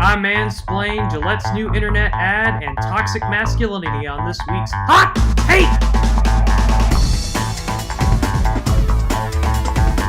I mansplain Gillette's new internet ad and toxic masculinity on this week's Hot Take!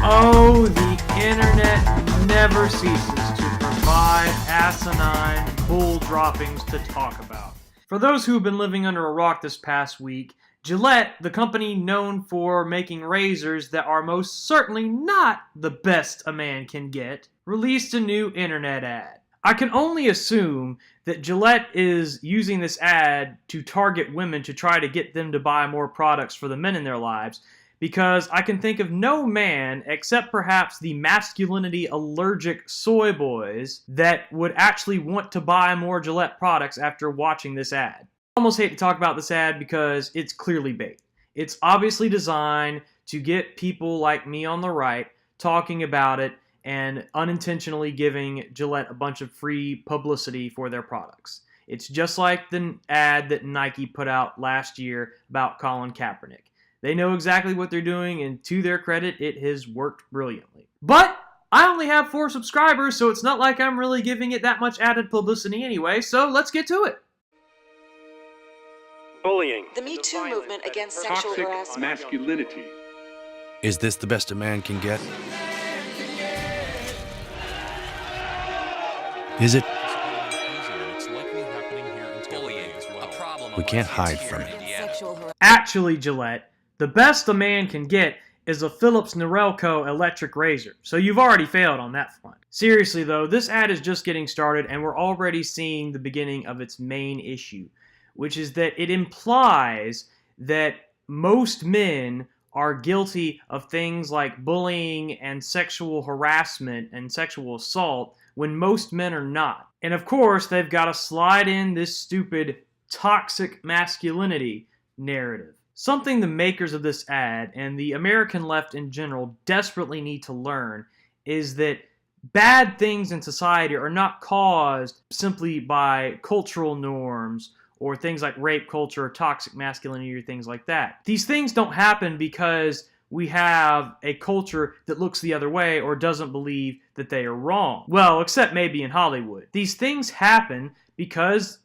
Oh, the internet never ceases to provide asinine bull droppings to talk about. For those who have been living under a rock this past week, Gillette, the company known for making razors that are most certainly not the best a man can get, released a new internet ad. I can only assume that Gillette is using this ad to target women to try to get them to buy more products for the men in their lives, because I can think of no man, except perhaps the masculinity allergic soy boys, that would actually want to buy more Gillette products after watching this ad. I almost hate to talk about this ad because it's clearly bait. It's obviously designed to get people like me on the right talking about it and unintentionally giving Gillette a bunch of free publicity for their products. It's just like the ad that Nike put out last year about Colin Kaepernick. They know exactly what they're doing, and to their credit, it has worked brilliantly. But I only have 4 subscribers, so it's not like I'm really giving it that much added publicity anyway, so let's get to it. Bullying. The Me Too movement against sexual Toxic harassment. masculinity. Is this the best a man can get? Is it? We can't hide from it. Actually, Gillette, the best a man can get is a Philips Norelco electric razor, so you've already failed on that front. Seriously though, this ad is just getting started and we're already seeing the beginning of its main issue, which is that it implies that most men are guilty of things like bullying and sexual harassment and sexual assault when most men are not. And of course, they've got to slide in this stupid toxic masculinity narrative. Something the makers of this ad and the American left in general desperately need to learn is that bad things in society are not caused simply by cultural norms or things like rape culture or toxic masculinity or things like that. These things don't happen because we have a culture that looks the other way or doesn't believe that they are wrong. Well, except maybe in Hollywood. These things happen because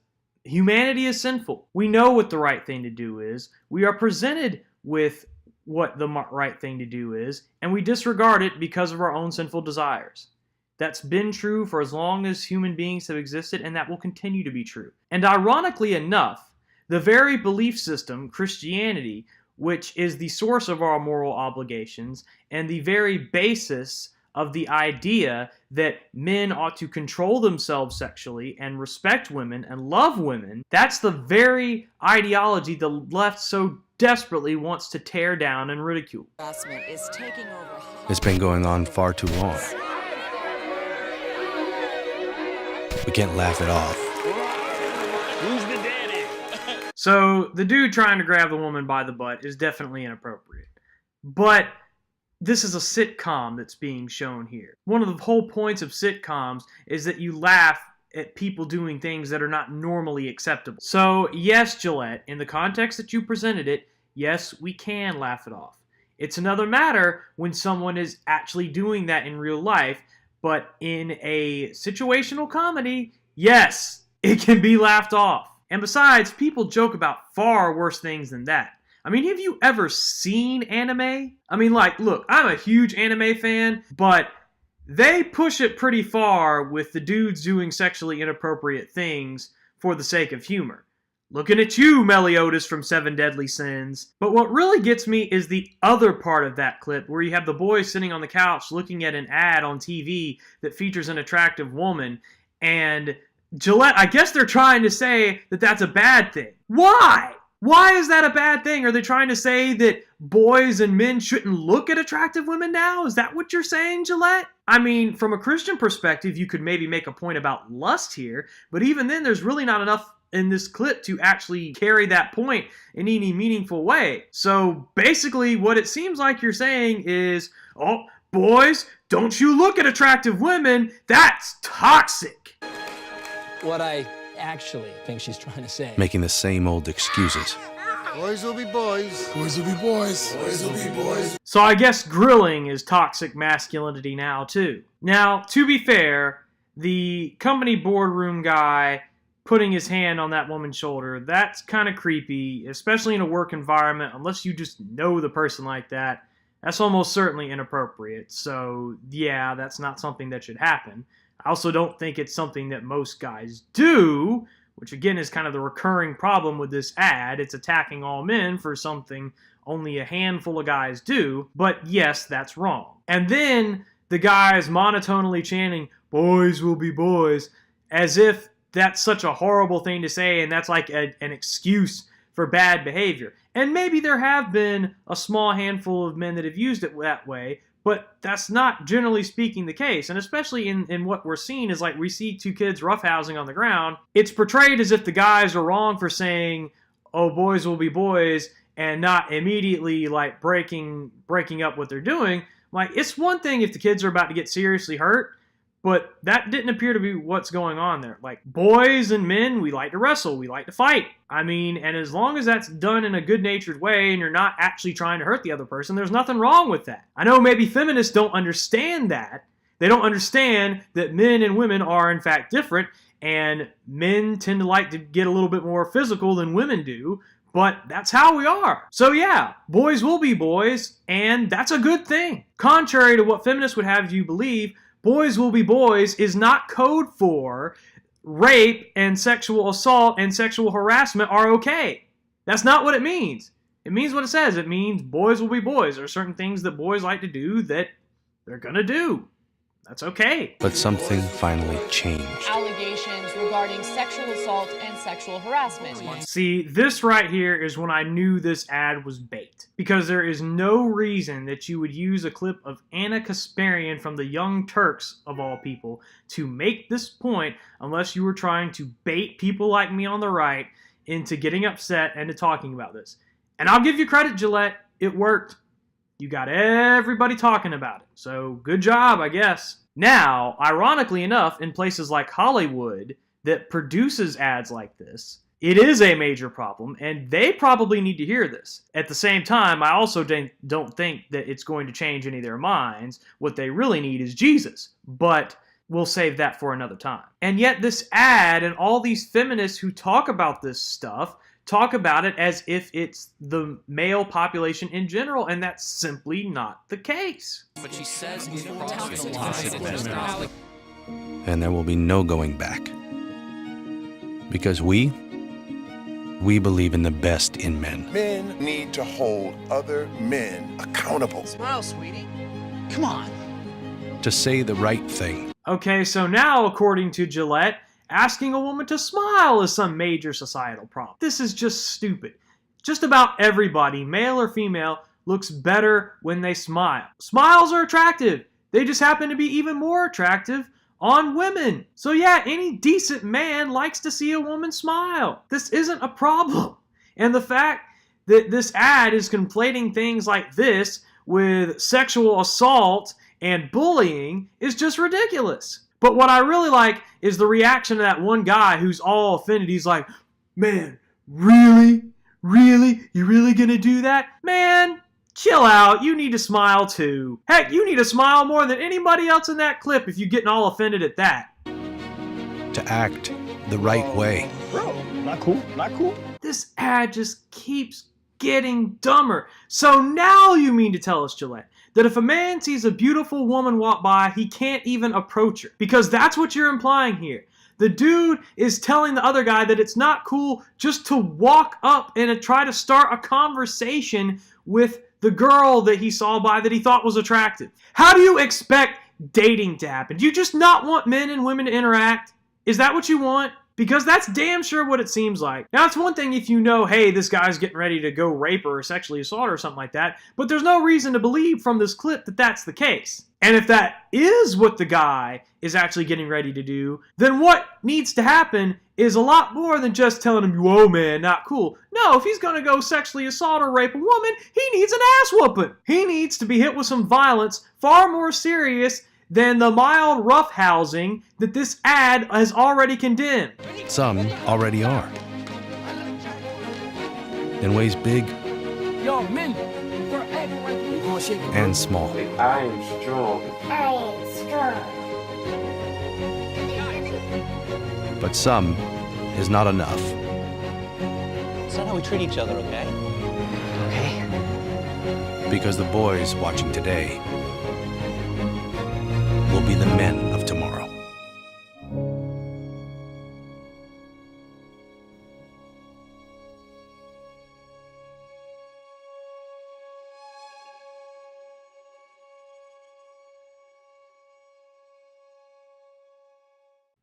humanity is sinful. We know what the right thing to do is. We are presented with what the right thing to do is, and we disregard it because of our own sinful desires. That's been true for as long as human beings have existed, and that will continue to be true. And ironically enough, the very belief system, Christianity, which is the source of our moral obligations and the very basis of the idea that men ought to control themselves sexually and respect women and love women, that's the very ideology the left so desperately wants to tear down and ridicule. Is taking over. It's been going on far too long. We can't laugh it off. Who's the daddy? So the dude trying to grab the woman by the butt is definitely inappropriate. But this is a sitcom that's being shown here. One of the whole points of sitcoms is that you laugh at people doing things that are not normally acceptable. So yes, Gillette, in the context that you presented it, yes, we can laugh it off. It's another matter when someone is actually doing that in real life, but in a situational comedy, yes, it can be laughed off. And besides, people joke about far worse things than that. I mean, have you ever seen anime? I mean, like, look, I'm a huge anime fan, but they push it pretty far with the dudes doing sexually inappropriate things for the sake of humor. Looking at you, Meliodas from Seven Deadly Sins. But what really gets me is the other part of that clip where you have the boys sitting on the couch looking at an ad on TV that features an attractive woman, and Gillette, I guess they're trying to say that that's a bad thing. Why? Why is that a bad thing? Are they trying to say that boys and men shouldn't look at attractive women now? Is that what you're saying, Gillette? I mean, from a Christian perspective, you could maybe make a point about lust here, but even then, there's really not enough in this clip to actually carry that point in any meaningful way. So basically, what it seems like you're saying is, oh, boys, don't you look at attractive women, that's toxic. What I actually think she's trying to say. Making the same old excuses. Boys will be boys. Boys will be boys. Boys will be boys. So I guess grilling is toxic masculinity now, too. Now, to be fair, the company boardroom guy putting his hand on that woman's shoulder, that's kind of creepy, especially in a work environment. Unless you just know the person like that, that's almost certainly inappropriate. So yeah, that's not something that should happen. I also don't think it's something that most guys do, which again is kind of the recurring problem with this ad. It's attacking all men for something only a handful of guys do. But yes, that's wrong. And then the guys monotonely chanting, "Boys will be boys," as if that's such a horrible thing to say and that's like an excuse for bad behavior. And maybe there have been a small handful of men that have used it that way, but that's not generally speaking the case. And especially in what we're seeing is like we see two kids roughhousing on the ground. It's portrayed as if the guys are wrong for saying, "Oh, boys will be boys," and not immediately like breaking up what they're doing. Like, it's one thing if the kids are about to get seriously hurt, but that didn't appear to be what's going on there. Like, boys and men, we like to wrestle, we like to fight. I mean, and as long as that's done in a good-natured way and you're not actually trying to hurt the other person, there's nothing wrong with that. I know maybe feminists don't understand that. They don't understand that men and women are in fact different, and men tend to like to get a little bit more physical than women do, but that's how we are. So yeah, boys will be boys, and that's a good thing. Contrary to what feminists would have you believe, boys will be boys is not code for rape and sexual assault and sexual harassment are okay. That's not what it means. It means what it says. It means boys will be boys. There are certain things that boys like to do that they're gonna do. That's okay. But something finally changed. Allegations regarding sexual assault and sexual harassment. See, this right here is when I knew this ad was bait. Because there is no reason that you would use a clip of Anna Kasparian from the Young Turks, of all people, to make this point unless you were trying to bait people like me on the right into getting upset and to talking about this. And I'll give you credit, Gillette. It worked. You got everybody talking about it. So good job, I guess. Now, ironically enough, in places like Hollywood that produces ads like this, it is a major problem, and they probably need to hear this. At the same time, I also don't think that it's going to change any of their minds. What they really need is Jesus. But we'll save that for another time. And yet this ad and all these feminists who talk about this stuff talk about it as if it's the male population in general, and that's simply not the case. But she says And there will be no going back. Because we believe in the best in men. Men need to hold other men accountable. Smile, sweetie. Come on. To say the right thing. Okay, so now, according to Gillette, asking a woman to smile is some major societal problem. This is just stupid. Just about everybody, male or female, looks better when they smile. Smiles are attractive. They just happen to be even more attractive on women. So yeah, any decent man likes to see a woman smile. This isn't a problem. And the fact that this ad is conflating things like this with sexual assault and bullying is just ridiculous. But what I really like is the reaction of that one guy who's all offended. He's like, "Man, really? Really? You really gonna do that? Man, chill out. You need to smile too. Heck, you need to smile more than anybody else in that clip if you're getting all offended at that." To act the right way. Bro, not cool, not cool. This ad just keeps getting dumber. So now you mean to tell us, Gillette, that if a man sees a beautiful woman walk by, he can't even approach her? Because that's what you're implying here. The dude is telling the other guy that it's not cool just to walk up and try to start a conversation with the girl that he saw by that he thought was attractive. How do you expect dating to happen? Do you just not want men and women to interact? Is that what you want? Because that's damn sure what it seems like. Now, it's one thing if you know, hey, this guy's getting ready to go rape her or sexually assault her or something like that, but there's no reason to believe from this clip that that's the case. And if that is what the guy is actually getting ready to do, then what needs to happen is a lot more than just telling him, "Whoa, man, not cool." No, if he's going to go sexually assault or rape a woman, he needs an ass whooping. He needs to be hit with some violence far more serious than the mild roughhousing that this ad has already condemned. Some already are. In ways big Yo, men, and small. I am strong. I am strong. But some is not enough. It's not how we treat each other, okay? Because the boys watching today will be the men of tomorrow.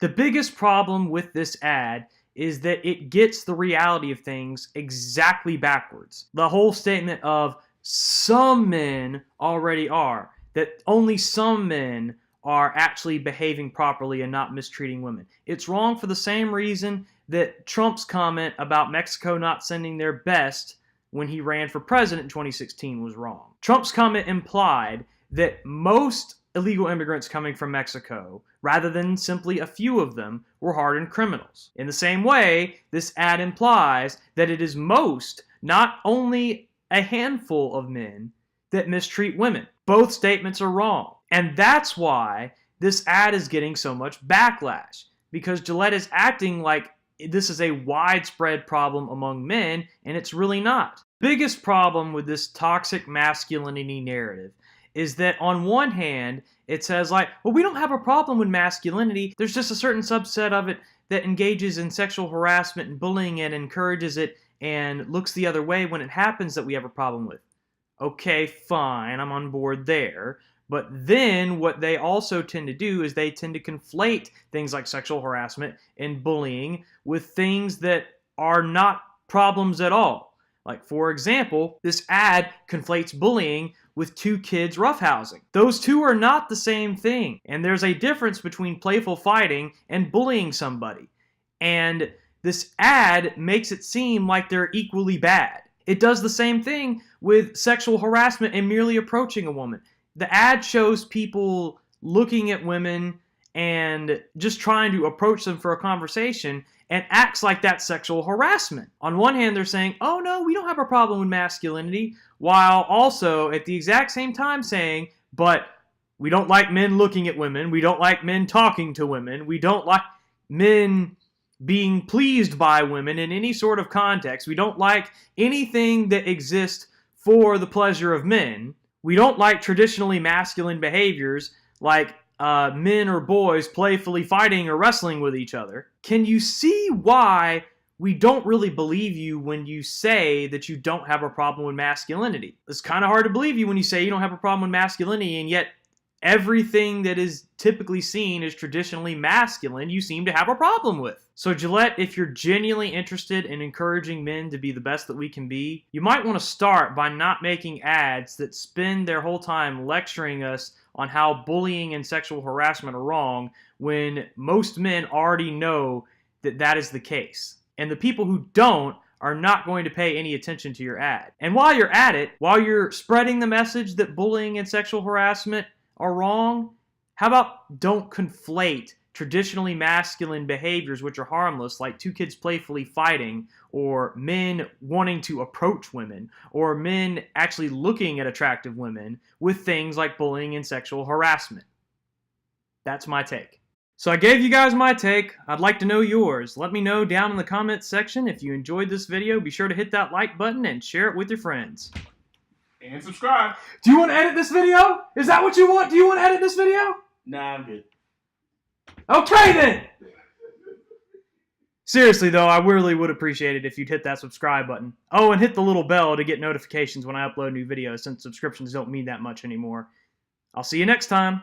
The biggest problem with this ad is that it gets the reality of things exactly backwards. The whole statement of some men already are, that only some men are actually behaving properly and not mistreating women. It's wrong for the same reason that Trump's comment about Mexico not sending their best when he ran for president in 2016 was wrong. Trump's comment implied that most illegal immigrants coming from Mexico, rather than simply a few of them, were hardened criminals. In the same way, this ad implies that it is most, not only a handful of men, that mistreat women. Both statements are wrong. And that's why this ad is getting so much backlash, because Gillette is acting like this is a widespread problem among men, and it's really not. Biggest problem with this toxic masculinity narrative is that on one hand, it says like, well, we don't have a problem with masculinity. There's just a certain subset of it that engages in sexual harassment and bullying and encourages it and looks the other way when it happens that we have a problem with. Okay, fine, I'm on board there. But then what they also tend to do is they tend to conflate things like sexual harassment and bullying with things that are not problems at all. Like, for example, this ad conflates bullying with two kids roughhousing. Those two are not the same thing. And there's a difference between playful fighting and bullying somebody. And this ad makes it seem like they're equally bad. It does the same thing with sexual harassment and merely approaching a woman. The ad shows people looking at women and just trying to approach them for a conversation and acts like that's sexual harassment. On one hand, they're saying, oh no, we don't have a problem with masculinity, while also at the exact same time saying, but we don't like men looking at women, we don't like men talking to women, we don't like men being pleased by women in any sort of context, we don't like anything that exists for the pleasure of men, we don't like traditionally masculine behaviors like men or boys playfully fighting or wrestling with each other. Can you see why we don't really believe you when you say that you don't have a problem with masculinity? It's kind of hard to believe you when you say you don't have a problem with masculinity, and yet everything that is typically seen as traditionally masculine, you seem to have a problem with. So Gillette, if you're genuinely interested in encouraging men to be the best that we can be, you might want to start by not making ads that spend their whole time lecturing us on how bullying and sexual harassment are wrong when most men already know that that is the case. And the people who don't are not going to pay any attention to your ad. And while you're at it, while you're spreading the message that bullying and sexual harassment are wrong, how about don't conflate traditionally masculine behaviors which are harmless, like two kids playfully fighting, or men wanting to approach women, or men actually looking at attractive women, with things like bullying and sexual harassment. That's my take. So I gave you guys my take. I'd like to know yours. Let me know down in the comments section if you enjoyed this video. Be sure to hit that like button and share it with your friends. And subscribe. Do you want to edit this video? Is that what you want? Do you want to edit this video? Nah, I'm good. Okay then! Seriously though, I really would appreciate it if you'd hit that subscribe button. Oh, and hit the little bell to get notifications when I upload new videos, since subscriptions don't mean that much anymore. I'll see you next time.